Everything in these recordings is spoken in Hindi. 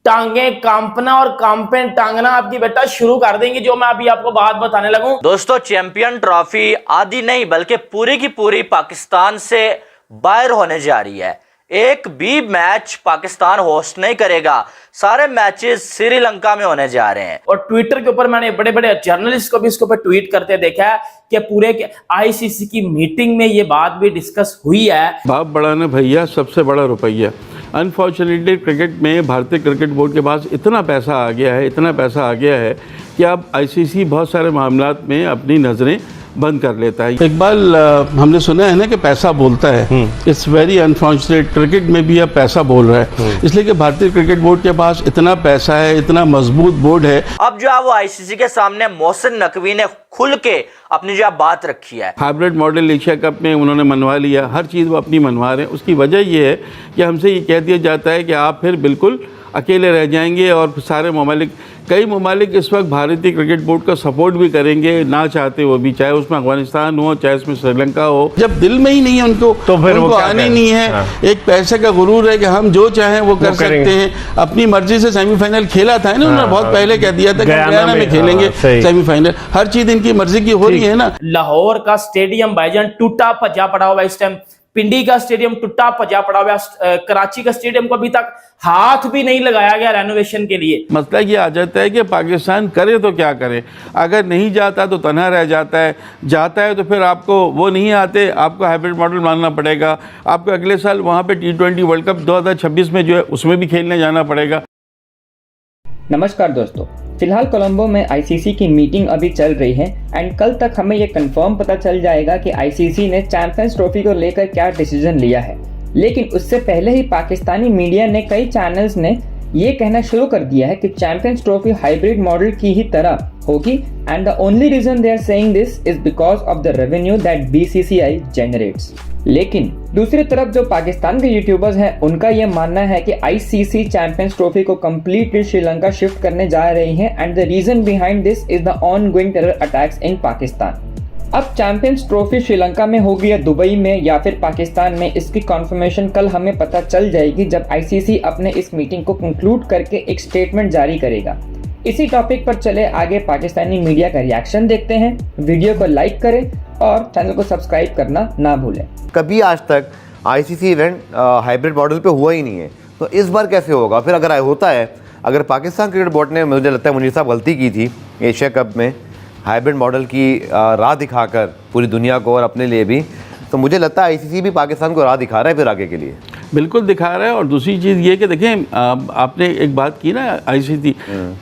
टांगे कांपना और कांपे टांगना आपकी बेटा शुरू कर देंगे, जो मैं अभी आपको बात बताने लगूं। दोस्तों, चैंपियन ट्रॉफी आधी नहीं बल्कि पूरी की पूरी पाकिस्तान से बाहर होने जा रही है। एक भी मैच पाकिस्तान होस्ट नहीं करेगा, सारे मैचेस श्रीलंका में होने जा रहे हैं। और ट्विटर के ऊपर मैंने बड़े बड़े जर्नलिस्ट को भी इसके ऊपर ट्वीट करते देखा है कि पूरे आईसीसी की मीटिंग में ये बात भी डिस्कस हुई है। बाप बड़ा ना भैया, सबसे बड़ा रुपया। अनफॉर्चुनेटली क्रिकेट में भारतीय क्रिकेट बोर्ड के पास इतना पैसा आ गया है, इतना पैसा आ गया है कि अब आईसीसी बहुत सारे मामलात में अपनी नज़रें बंद कर लेता है। इकबाल, हमने सुना है ना कि पैसा बोलता है। इट्स वेरी अनफॉर्चुनेट, क्रिकेट में भी अब पैसा बोल रहा है, इसलिए कि भारतीय क्रिकेट बोर्ड के पास इतना पैसा है, इतना मजबूत बोर्ड है। अब जो है वो आईसीसी के सामने मोहसिन नकवी ने खुल के अपनी जो बात रखी है। हाइब्रिड मॉडल एशिया कप में उन्होंने मनवा लिया, हर चीज़ वो अपनी मनवा रहे हैं। उसकी वजह ये है कि हमसे ये कह दिया जाता है कि आप फिर बिल्कुल अकेले रह जाएंगे और सारे ममालिक, कई ममालिक इस वक्त भारतीय क्रिकेट बोर्ड का सपोर्ट भी करेंगे ना चाहते वो भी, चाहे उसमें अफगानिस्तान हो चाहे उसमें श्रीलंका हो। जब दिल में ही नहीं है उनको तो फिर उनको आने नहीं है। हाँ। एक पैसे का गुरूर है कि हम जो चाहें वो कर सकते हैं। अपनी मर्जी से सेमीफाइनल खेला था ना, उन्होंने बहुत पहले कह दिया था कि गयाना में खेलेंगे सेमीफाइनल। हर चीज इनकी मर्जी की हो रही है ना। लाहौर का स्टेडियम भाईजान टूटा भजा पड़ा हुआ इस टाइम, पिंडी का स्टेडियम टूटा भजा पड़ा हुआ, कराची का स्टेडियम को अभी तक हाथ भी नहीं लगाया गया रेनोवेशन के लिए। मसला ये आ जाता है कि पाकिस्तान करे तो क्या करे, अगर नहीं जाता तो तन्हा रह जाता है, जाता है तो फिर आपको वो नहीं आते, आपको हाइब्रिड मॉडल मानना पड़ेगा। आपको अगले साल वहाँ पे T20 वर्ल्ड कप 2026 में जो है उसमें भी खेलने जाना पड़ेगा। नमस्कार दोस्तों, फिलहाल कोलंबो में आईसीसी की मीटिंग अभी चल रही है एंड कल तक हमें ये कंफर्म पता चल जाएगा कि आईसीसी ने चैंपियंस ट्रॉफी को लेकर क्या डिसीजन लिया है। लेकिन उससे पहले ही पाकिस्तानी मीडिया ने, कई चैनल्स ने ये कहना शुरू कर दिया है कि चैंपियंस ट्रॉफी हाइब्रिड मॉडल की ही तरह होगी and the only reason they are saying this is because of the revenue that BCCI generates. लेकिन दूसरी तरफ जो पाकिस्तान के यूट्यूबर्स हैं, उनका यह मानना है कि आईसीसी चैंपियंस ट्रॉफी को कंप्लीटली श्रीलंका शिफ्ट करने जा रही है and the reason behind this is the ongoing terror attacks in Pakistan. अब चैंपियंस ट्रॉफी श्रीलंका में होगी या दुबई में या फिर पाकिस्तान में, इसकी कंफर्मेशन कल हमें पता चल जाएगी जब आईसीसी अपने इस मीटिंग को कंक्लूड करके एक स्टेटमेंट जारी करेगा। इसी टॉपिक पर चले आगे पाकिस्तानी मीडिया का रिएक्शन देखते हैं। वीडियो को लाइक करें और चैनल को सब्सक्राइब करना ना भूलें। कभी आज तक आईसीसी इवेंट हाइब्रिड मॉडल पे हुआ ही नहीं है, तो इस बार कैसे होगा? फिर अगर होता है, अगर पाकिस्तान क्रिकेट बोर्ड ने, मुझे लगता है मुनीर साहब गलती की थी एशिया कप में हाइब्रिड मॉडल की राह दिखाकर पूरी दुनिया को और अपने लिए भी, तो मुझे लगता है आईसीसी भी पाकिस्तान को राह दिखा रहा है फिर आगे के लिए। बिल्कुल दिखा रहा है। और दूसरी चीज़ ये कि देखें, आपने एक बात की ना, आईसीसी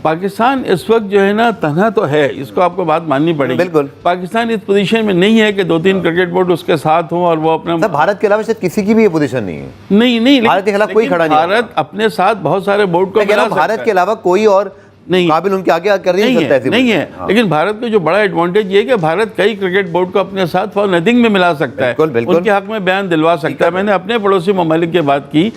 पाकिस्तान इस वक्त जो है ना तन्हा तो है, इसको आपको बात माननी पड़ेगी। बिल्कुल पाकिस्तान इस पोजीशन में नहीं है कि 2-3 क्रिकेट बोर्ड उसके साथ हों और वो अपना, भारत के अलावा शायद किसी की भी ये पोजीशन नहीं है। नहीं, भारत के खिलाफ कोई खड़ा नहीं। भारत अपने साथ बहुत सारे बोर्ड को मिला सकता है। भारत के अलावा कोई और नहीं, काबिल उनके आगे कर नहीं सकता है, नहीं है। हाँ। लेकिन भारत का जो बड़ा एडवांटेज ये है कि भारत कई क्रिकेट बोर्ड को अपने साथ फॉर नथिंग में मिला सकता है, उनके हक में बयान दिलवा सकता है। मैंने अपने पड़ोसी ममालिक की बात की,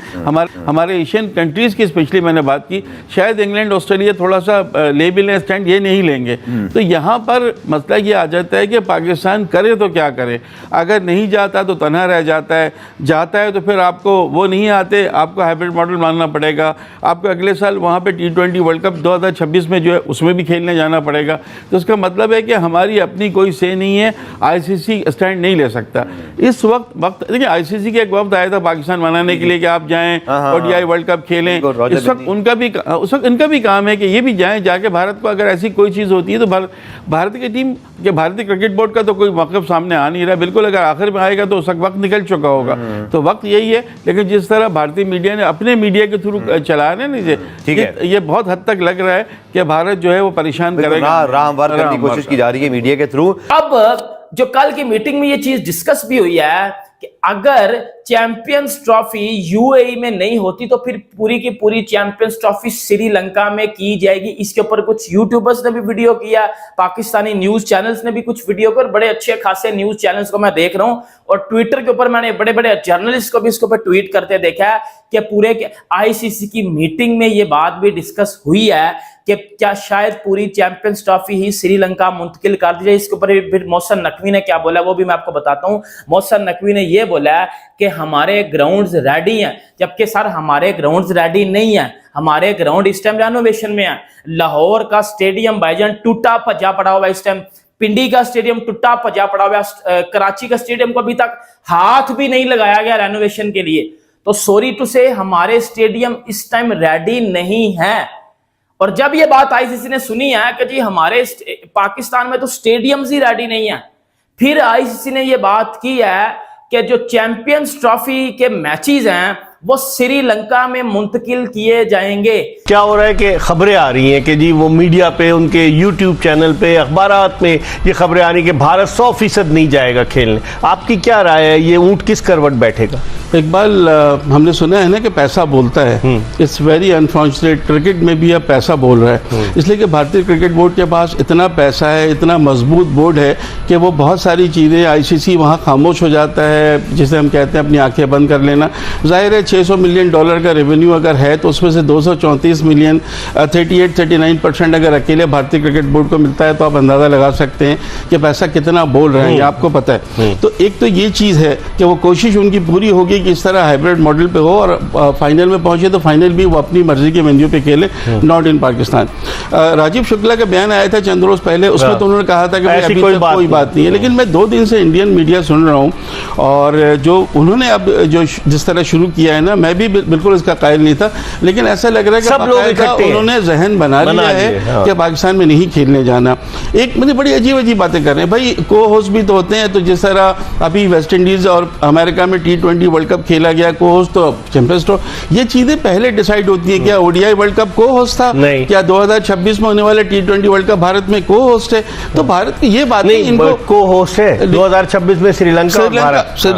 हमारे एशियन कंट्रीज की स्पेशली मैंने बात की। शायद इंग्लैंड ऑस्ट्रेलिया थोड़ा सा ले भी लें स्टैंड, ये नहीं लेंगे। तो यहाँ पर मसला ये आ जाता है कि पाकिस्तान करे तो क्या करे, अगर नहीं जाता तो तन्हा रह जाता है, जाता है तो फिर आपको वो नहीं आते, आपको हाइब्रिड मॉडल मानना पड़ेगा। आपको अगले साल वहाँ पे T20 वर्ल्ड कप 2026 में जो है उसमें भी खेलने जाना पड़ेगा। तो इसका मतलब है कि हमारी अपनी कोई से नहीं है, आईसीसी स्टैंड नहीं ले सकता इस वक्त। देखिए, आईसीसी के एक वक्त आया था पाकिस्तान मनाने के लिए कि आप जाएं ODI वर्ल्ड कप खेलें। इस वक्त इनका भी काम है कि ये भी जाएं, जाके भारत को अगर ऐसी कोई चीज़ होती है तो भारत की टीम के, भारतीय क्रिकेट बोर्ड का तो कोई मौक़िफ़ सामने आ नहीं रहा। बिल्कुल अगर आखिर में आएगा तो उस वक्त निकल चुका होगा, तो वक्त यही है। लेकिन जिस तरह भारतीय मीडिया ने अपने मीडिया के थ्रू चला रहे हैं, ये बहुत हद तक लग रहा है कि भारत जो है वो परेशान करेगा, रामवार करने की कोशिश की जा रही है मीडिया के थ्रू। अब जो कल की मीटिंग में ये चीज डिस्कस भी हुई है कि अगर चैंपियंस ट्रॉफी यूएई में नहीं होती तो फिर पूरी की पूरी चैंपियंस ट्रॉफी श्रीलंका में की जाएगी। इसके ऊपर कुछ यूट्यूबर्स ने भी वीडियो किया, पाकिस्तानी न्यूज चैनल्स ने भी कुछ वीडियो कर, बड़े अच्छे खासे न्यूज चैनल्स को मैं देख रहा हूं। और ट्विटर के ऊपर मैंने बड़े बड़े जर्नलिस्ट को भी इसके ऊपर ट्वीट करते देखा है कि पूरे आईसीसी की मीटिंग में ये बात भी डिस्कस हुई है कि क्या शायद पूरी चैंपियंस ट्रॉफी ही श्रीलंका मुंतकिल कर दी जाए। इसके ऊपर फिर मोहसिन नकवी ने क्या बोला वो भी मैं आपको बताता हूं। मोहसिन नकवी ने यह बोला कि हमारे ग्राउंड्स रेडी हैं, जबकि सर हमारे ग्राउंड्स रेडी नहीं है। हमारे ग्राउंड इस टाइम रेनोवेशन में है। लाहौर का स्टेडियम भाईजान टूटा भज्जा पड़ा हुआ है इस टाइम, पिंडी का स्टेडियम टूटा भज्जा पड़ा हुआ है, कराची का स्टेडियम को अभी तक हाथ भी नहीं लगाया गया रेनोवेशन के लिए। तो सॉरी टू से हमारे स्टेडियम इस टाइम रेडी नहीं है। और जब ये बात आईसीसी ने सुनी है कि जी हमारे पाकिस्तान में तो स्टेडियम्स ही रेडी नहीं है, फिर आईसीसी ने ये बात की है कि जो चैंपियंस ट्रॉफी के मैचेस हैं वो श्रीलंका में मुंतकिल किए जाएंगे। क्या हो रहा है कि खबरें आ रही हैं कि जी वो मीडिया पे, उनके यूट्यूब चैनल पे, अखबारात में ये खबरें आ रही कि भारत 100% नहीं जाएगा खेलने। आपकी क्या राय है, ये ऊंट किस करवट बैठेगा? इकबाल, हमने सुना है ना कि पैसा बोलता है। इट्स वेरी अनफॉर्चुनेट, क्रिकेट में भी अब पैसा बोल रहा है, इसलिए कि भारतीय क्रिकेट बोर्ड के पास इतना पैसा है, इतना मजबूत बोर्ड है कि वो बहुत सारी चीज़ें, आईसीसी वहाँ खामोश हो जाता है, जिसे हम कहते हैं अपनी आंखें बंद कर लेना। जाहिर है $600 मिलियन का रेवेन्यू अगर है तो उसमें से 234 मिलियन 38-39% अगर अकेले भारतीय क्रिकेट बोर्ड को मिलता है तो आप अंदाज़ा लगा सकते हैं कि पैसा कितना बोल रहे हैं, ये आपको पता है। तो एक तो ये चीज़ है कि वो कोशिश उनकी पूरी होगी कि इस तरह हाइब्रिड मॉडल पे हो और फाइनल में पहुंचे तो फाइनल भी वो अपनी मर्जी के वेन्यू पे खेले, नॉट इन पाकिस्तान। राजीव शुक्ला का बयान आया था चंद रोज पहले, उसमें तो उन्होंने कहा था कि अभी तक कोई बात नहीं है, लेकिन मैं 2 दिन से इंडियन मीडिया सुन रहा हूँ और जो उन्होंने अब जो जिस तरह शुरू किया है ना, मैं भी बिल्कुल इसका कायल नहीं था, लेकिन ऐसा लग रहा है कि सब लोग इकट्ठे उन्होंने जहन बना लिया है कि पाकिस्तान में नहीं खेलने जाना। एक मुझे बड़ी अजीब बातें कर रहे हैं भाई, को होस्ट भी तो होते हैं। तो जिस तरह अभी वेस्ट इंडीज और अमेरिका में T20 वर्ल्ड कप खेला गया, को होस्ट तो चैंपियंस ट्रॉफी, ये चीजें पहले डिसाइड होती है। क्या ओडीआई वर्ल्ड कप को होस्ट था? नहीं। क्या 2026 में होने वाले T20 वर्ल्ड कप भारत में को होस्ट है? तो भारत की ये बात नहीं, इनको को होस्ट है 2026 में श्रीलंका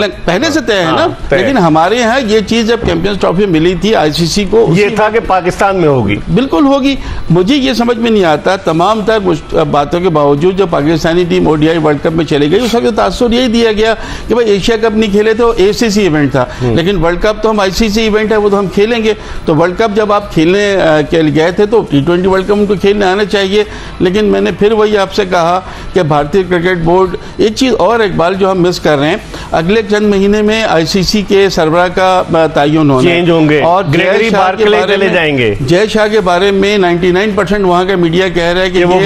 पहले से तय है ना। लेकिन हमारे यहाँ ये चीज जब चैंपियंस ट्रॉफी मिली थी आईसीसी को, ये था कि पाकिस्तान में होगी, बिल्कुल होगी। मुझे ये समझ में नहीं आता, तमाम तर बातों के बावजूद जब Pakistani team ODI world cup में चली गई, उस वक्त तासुर यही दिया गया कि भाई एशिया कप नहीं खेले तो एसीसी इवेंट था, लेकिन वर्ल्ड कप तो हम आईसीसी इवेंट है, वो तो हम खेलेंगे। तो वर्ल्ड कप जब आप खेलने के लिए गए थे तो T20 वर्ल्ड कप उनको खेलने आना चाहिए। लेकिन मैंने फिर वही आपसे कहा कि भारतीय क्रिकेट बोर्ड, एक चीज़ और इकबाल जो हम मिस कर रहे हैं, अगले चंद महीने में आईसीसी के सरबराह का तयन होना, चेंज होंगे और ग्रेगरी बार्कले चले जाएंगे। जय शाह के बारे में 99% वहाँ का मीडिया कह रहा है कि वो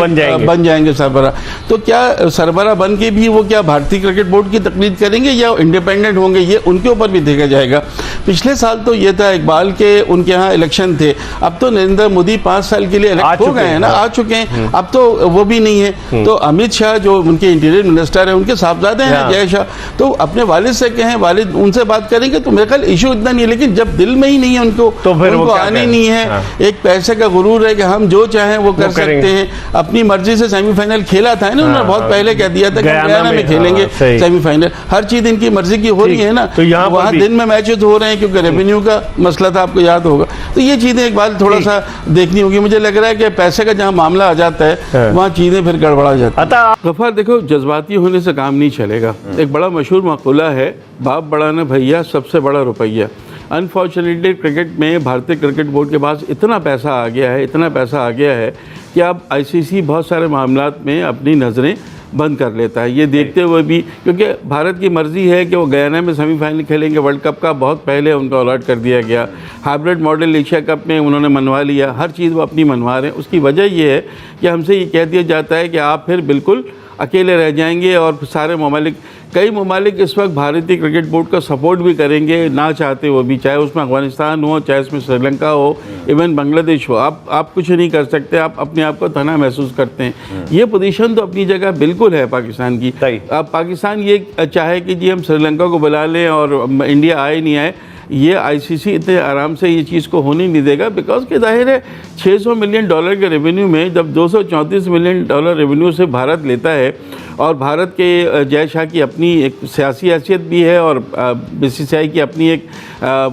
बन जाएंगे सरबराह। तो क्या सरबराह बन के भी वो क्या भारतीय क्रिकेट बोर्ड की तकलीद करेंगे या इंडिपेंडेंट होंगे, ये उनके ऊपर भी देखा जाएगा। पिछले साल तो ये था इकबाल के उनके यहाँ इलेक्शन थे, अब तो नरेंद्र मोदी 5 साल के लिए इलेक्ट हो गए हैं ना, आ चुके हैं, अब तो वो भी नहीं है। तो अमित शाह जो उनके इंटीरियर मिनिस्टर है, उनके साहबजादे हैं जय शाह, तो अपने वालिद से कहें, वालिद उनसे बात करेंगे तो मेरे ख्याल इशू इतना नहीं है। लेकिन जब दिल में ही नहीं है उनको, तो फिर उनको आने नहीं है। एक पैसे का गुरूर है कि हम जो चाहें वो कर सकते हैं, अपनी मर्जी से सेमीफाइनल खेला था ना उन्होंने, बहुत पहले कह दिया था कि गयाना में खेलेंगे सेमीफाइनल, हर चीज इनकी मर्जी की हो रही है ना। तो वहाँ दिन में मैचेस हो रहे हैं क्योंकि रेवेन्यू का मसला था, आपको याद होगा। तो ये चीजें एक बार थोड़ा सा देखनी होगी। मुझे लग रहा है कि पैसे का जहाँ मामला आ जाता है वहाँ चीजें फिर गड़बड़ा जाती है। गफार देखो, जज्बाती होने से काम नहीं चलेगा। एक बड़ा मशहूर मक़ूला है, बाप बड़ा ना भैया, सबसे बड़ा रुपया। अनफॉर्चुनेटली क्रिकेट में भारतीय क्रिकेट बोर्ड के पास इतना पैसा आ गया है, इतना पैसा आ गया है कि अब आईसीसी बहुत सारे मामलात में अपनी नज़रें बंद कर लेता है। ये देखते हुए भी, क्योंकि भारत की मर्ज़ी है कि वो गयाना में सेमीफाइनल खेलेंगे, वर्ल्ड कप का बहुत पहले उनको अलॉट कर दिया गया। हाइब्रिड मॉडल एशिया कप में उन्होंने मनवा लिया, हर चीज़ वो अपनी मनवा रहे हैं। उसकी वजह ये है कि हमसे ये कह दिया जाता है कि आप फिर बिल्कुल अकेले रह जाएंगे और सारे ममालिक, कई ममालिक इस वक्त भारतीय क्रिकेट बोर्ड का सपोर्ट भी करेंगे ना चाहते वो भी, चाहे उसमें अफगानिस्तान हो, चाहे उसमें श्रीलंका हो, इवन बांग्लादेश हो। आप कुछ नहीं कर सकते, आप अपने आप को तना महसूस करते हैं। ये पोजीशन तो अपनी जगह बिल्कुल है पाकिस्तान की। अब पाकिस्तान ये चाहे कि जी हम श्रीलंका को बुला लें और इंडिया आए नहीं आए, ये आईसीसी इतने आराम से ये चीज़ को होने नहीं देगा। बिकॉज कि जाहिर है $600 मिलियन के रेवेन्यू में जब $234 मिलियन रेवेन्यू से भारत लेता है, और भारत के जय शाह की अपनी एक सियासी हैसियत भी है और बीसीसीआई की अपनी एक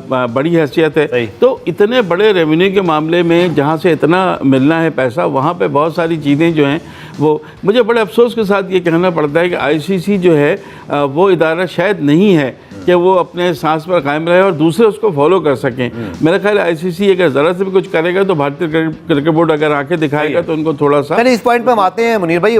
बड़ी हैसियत है, तो इतने बड़े रेवेन्यू के मामले में जहाँ से इतना मिलना है पैसा, वहाँ पे बहुत सारी चीज़ें जो हैं वो, मुझे बड़े अफसोस के साथ ये कहना पड़ता है कि आईसीसी जो है वो इदारा शायद नहीं है कि वो अपने सांस पर कायम रहे और दूसरे उसको फॉलो कर सकें। मेरा ख्याल है आईसीसी अगर ज़रा से भी कुछ करेगा तो भारतीय क्रिकेट बोर्ड अगर आंखें दिखाएगा तो उनको थोड़ा सा। इस पॉइंट पर हम आते हैं मुनीर भाई।